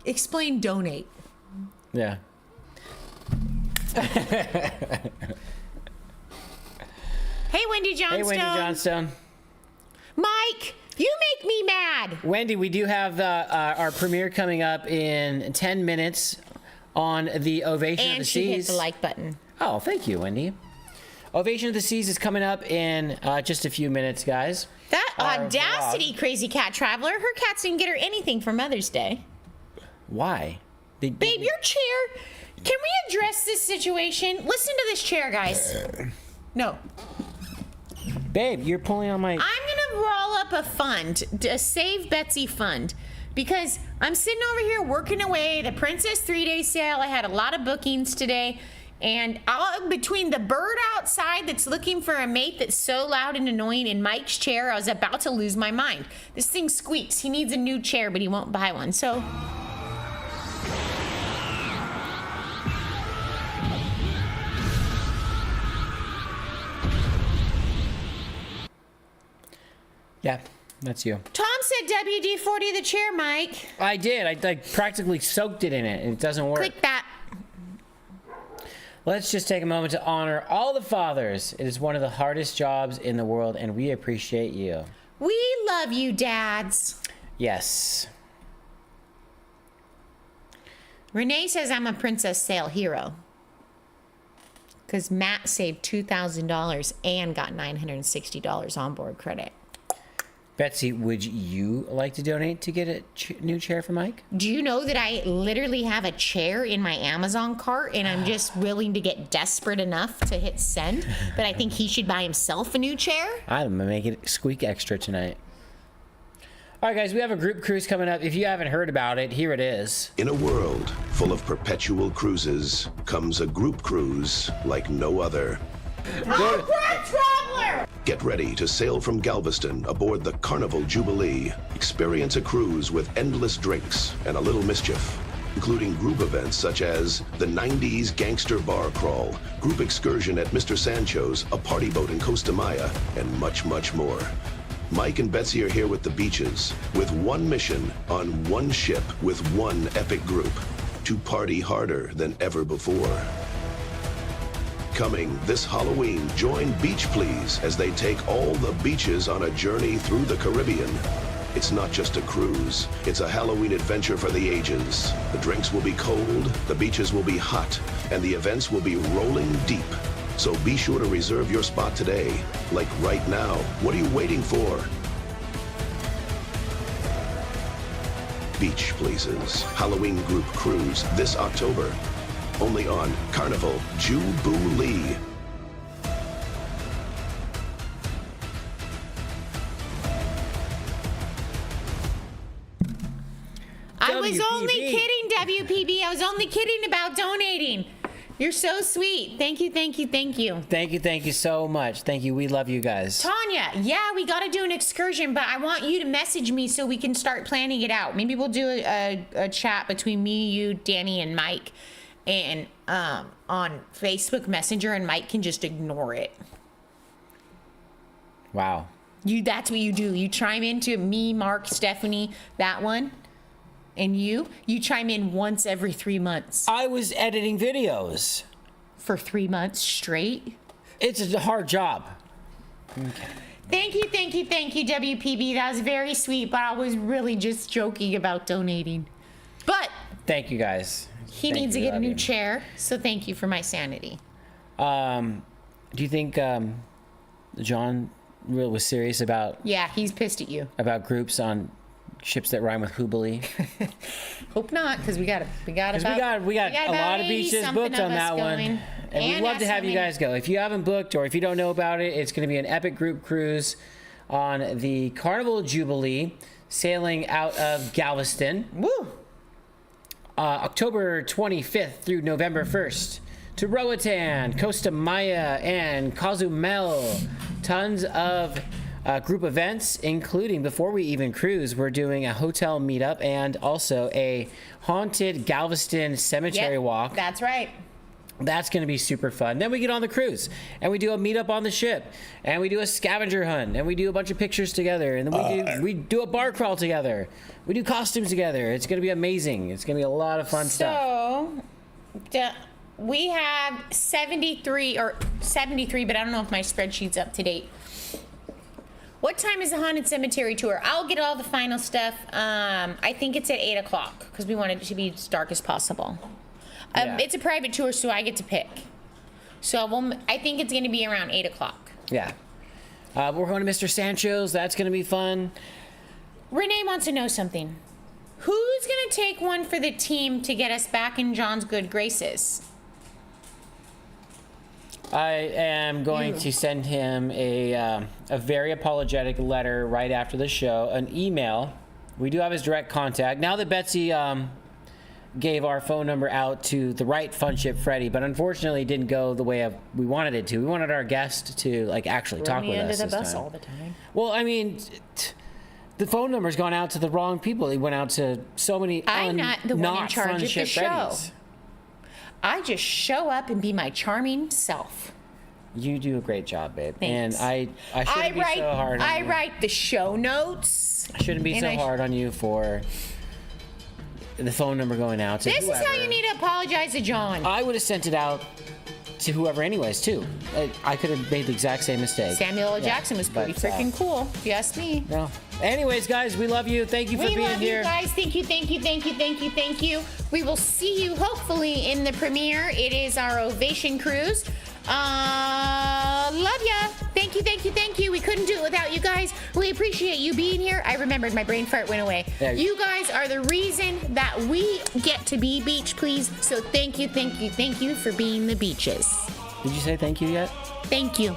explain donate. Yeah. Hey, Wendy Johnstone. Hey, Wendy Johnstone. Mike, you make me mad. Wendy, we do have our premiere coming up in 10 minutes on the Ovation of the Seas. And she hit the like button. Oh, thank you, Wendy. Ovation of the Seas is coming up in just a few minutes, guys. That audacity, crazy cat traveler. Her cats didn't get her anything for Mother's Day. Why? Babe, your chair. Can we address this situation? Listen to this chair, guys. No. Babe, you're pulling on my... I'm going to roll up a fund, a Save Betsy fund, because I'm sitting over here working away the Princess 3-day sale. I had a lot of bookings today. And between the bird outside that's looking for a mate that's so loud and annoying in Mike's chair, I was about to lose my mind. This thing squeaks. He needs a new chair, but he won't buy one. So... Yeah, that's you. Tom said WD-40 the chair, Mike. I did. I practically soaked it in it, and it doesn't work. Click that. Let's just take a moment to honor all the fathers. It is one of the hardest jobs in the world, and we appreciate you. We love you, dads. Yes. Renee says I'm a princess sale hero. Because Matt saved $2,000 and got $960 onboard credit. Betsy, would you like to donate to get a new chair for Mike? Do you know that I literally have a chair in my Amazon cart and I'm just willing to get desperate enough to hit send? But I think he should buy himself a new chair? I'm going to make it squeak extra tonight. All right, guys, we have a group cruise coming up. If you haven't heard about it, here it is. In a world full of perpetual cruises comes a group cruise like no other. Traveler! Get ready to sail from Galveston aboard the Carnival Jubilee. Experience a cruise with endless drinks and a little mischief, including group events such as the 90s Gangster Bar Crawl, group excursion at Mr. Sancho's, a party boat in Costa Maya, and much, much more. Mike and Betsy are here with the beaches, with one mission on one ship with one epic group, to party harder than ever before. Coming this Halloween, join Beach Please as they take all the beaches on a journey through the Caribbean. It's not just a cruise, it's a Halloween adventure for the ages. The drinks will be cold, the beaches will be hot, and the events will be rolling deep. So be sure to reserve your spot today. Like right now. What are you waiting for? Beach Pleases Halloween Group Cruise this October. Only on Carnival Jubilee. I was only kidding, WPB. I was only kidding about donating. You're so sweet. Thank you, thank you, thank you. Thank you so much. Thank you. We love you guys. Tanya, yeah, we got to do an excursion, but I want you to message me so we can start planning it out. Maybe we'll do a chat between me, you, Danny, and Mike, and on Facebook Messenger, and Mike can just ignore it. Wow. That's what you do. You chime into me, Mark, Stephanie, that one. And you chime in once every 3 months. I was editing videos. For 3 months straight? It's a hard job. Okay. Thank you, WPB. That was very sweet, but I was really just joking about donating. But thank you, guys. He needs to get a new chair, so thank you for my sanity. Do you think John was serious about... Yeah, he's pissed at you. About groups on... ships that rhyme with Jubilee? Hope not, because we got a lot of beaches booked on that one, and we'd love to have you guys go. If you haven't booked or if you don't know about it, it's going to be an epic group cruise on the Carnival Jubilee, sailing out of Galveston. Woo! October 25th through November 1st to Roatan, Costa Maya, and Cozumel. Tons of group events, including, before we even cruise, we're doing a hotel meetup and also a haunted Galveston cemetery walk. That's right. That's going to be super fun. Then we get on the cruise and we do a meetup on the ship and we do a scavenger hunt and we do a bunch of pictures together and then we do a bar crawl together. We do costumes together. It's going to be amazing. It's going to be a lot of fun stuff. So, we have 73, but I don't know if my spreadsheet's up to date. What time is the Haunted Cemetery tour? I'll get all the final stuff. I think it's at 8 o'clock because we want it to be as dark as possible. It's a private tour, so I get to pick. So I think it's going to be around 8 o'clock. Yeah. We're going to Mr. Sancho's. That's going to be fun. Renee wants to know something. Who's going to take one for the team to get us back in John's good graces? I am going to send him a very apologetic letter right after the show, an email. We do have his direct contact. Now that Betsy gave our phone number out to the right Fun Ship Freddy, but unfortunately it didn't go the way we wanted it to. We wanted our guest to actually talk with us this time. All the time. Well, I mean, the phone number's gone out to the wrong people. It went out to so many I'm not the one in charge of the show. Freddys. I just show up and be my charming self. You do a great job, babe. Thanks. And I shouldn't be so hard on you. I write the show notes. I shouldn't be so hard on you for the phone number going out to This whoever. is how you need to apologize to John. I would have sent it out to whoever anyways, too. I could have made the exact same mistake. Samuel L. Jackson was pretty freaking cool, if you ask me. No. Anyways, guys, we love you. Thank you for being here. We love you guys. Thank you, thank you, thank you, thank you, thank you. We will see you hopefully in the premiere. It is our Ovation Cruise. Love ya. Thank you, thank you, thank you. We couldn't do it without you guys. We appreciate you being here. I remembered my brain fart went away. You guys are the reason that we get to be Beach Please. So thank you, thank you, thank you for being the beaches. Did you say thank you yet? Thank you.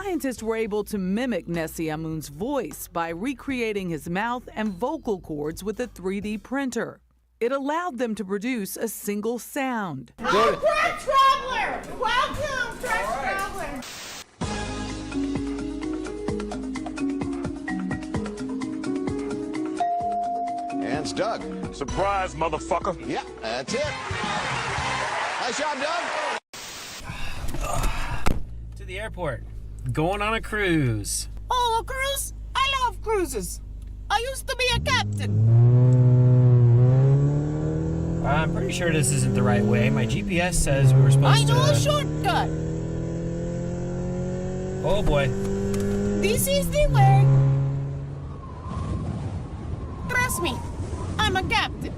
Scientists were able to mimic Nessie Amun's voice by recreating his mouth and vocal cords with a 3D printer. It allowed them to produce a single sound. Oh, Truck Traveler! Welcome, Truck Traveler! And it's Doug. Surprise, motherfucker. Yeah, that's it. Nice job, Doug. To the airport. Going on a cruise. Oh, a cruise? I love cruises. I used to be a captain. I'm pretty sure this isn't the right way. My GPS says we were supposed to... I know a shortcut. Oh, boy. This is the way. Trust me, I'm a captain.